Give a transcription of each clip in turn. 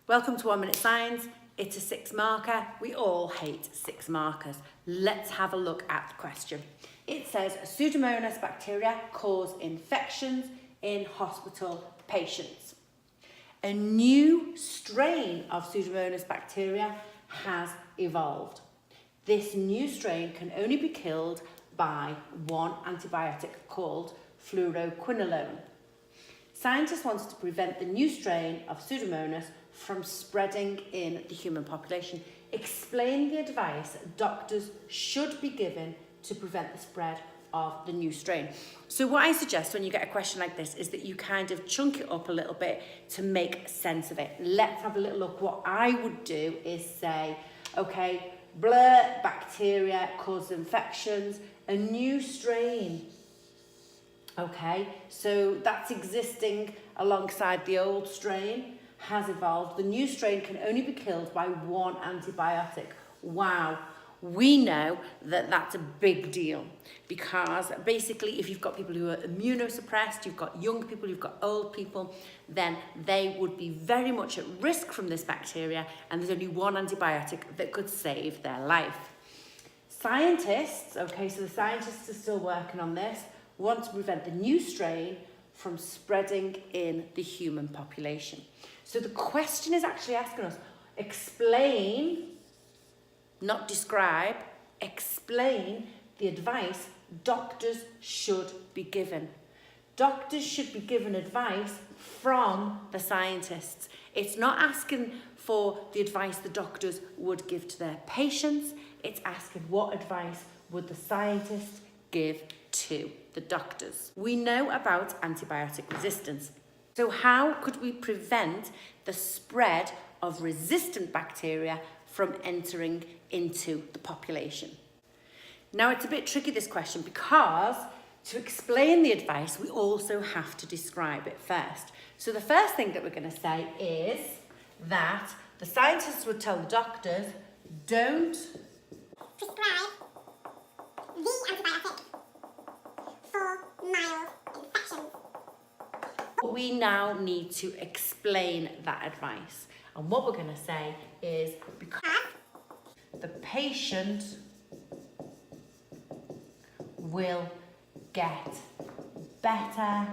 Welcome to 1 Minute Science. It's a 6-marker. We all hate 6 markers. Let's have a look at the question. It says Pseudomonas bacteria cause infections in hospital patients. A new strain of Pseudomonas bacteria has evolved. This new strain can only be killed by one antibiotic called fluoroquinolone. Scientists wanted to prevent the new strain of Pseudomonas from spreading in the human population. Explain the advice doctors should be given to prevent the spread of the new strain. So what I suggest when you get a question like this is that you kind of chunk it up a little bit to make sense of it. Let's have a little look. What I would do is say, okay, bacteria cause infections, a new strain. Okay, so that's existing alongside the old strain, has evolved. The new strain can only be killed by one antibiotic. Wow, we know that that's a big deal because basically if you've got people who are immunosuppressed, you've got young people, you've got old people, then they would be very much at risk from this bacteria, and there's only one antibiotic that could save their life. Scientists, okay, so the scientists are still working on this, want to prevent the new strain from spreading in the human population. So the question is actually asking us, explain, not describe, explain the advice doctors should be given. Doctors should be given advice from the scientists. It's not asking for the advice the doctors would give to their patients, it's asking what advice would the scientists give to the doctors. We know about antibiotic resistance. So how could we prevent the spread of resistant bacteria from entering into the population? Now it's a bit tricky, this question, because to explain the advice, we also have to describe it first. So the first thing that we're going to say is that the scientists would tell the doctors, don't prescribe the antibiotic for mild infections. We now need to explain that advice. And what we're going to say is because the patient will get better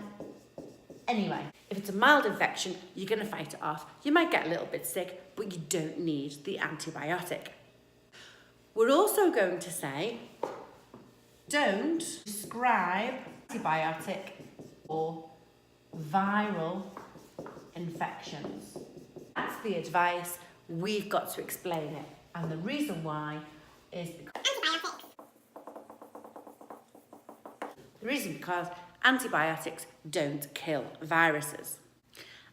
anyway. If it's a mild infection, you're going to fight it off. You might get a little bit sick, but you don't need the antibiotic. We're also going to say, don't prescribe antibiotic for viral infections. That's the advice. We've got to explain it. And the reason why is because antibiotics don't kill viruses.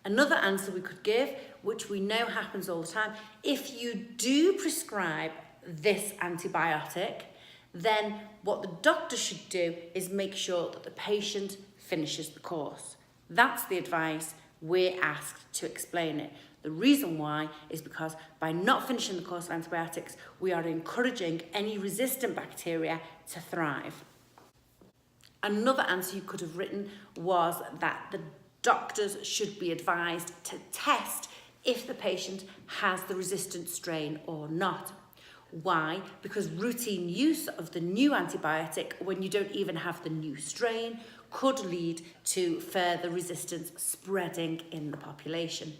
Another answer we could give, which we know happens all the time, if you do prescribe this antibiotic, then what the doctor should do is make sure that the patient finishes the course. That's the advice. We're asked to explain it. The reason why is because by not finishing the course of antibiotics, we are encouraging any resistant bacteria to thrive. Another answer you could have written was that the doctors should be advised to test if the patient has the resistant strain or not. Why? Because routine use of the new antibiotic when you don't even have the new strain could lead to further resistance spreading in the population.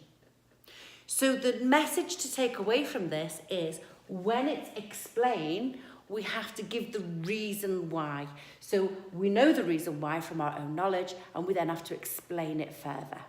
So the message to take away from this is when it's explained, we have to give the reason why. So we know the reason why from our own knowledge, and we then have to explain it further.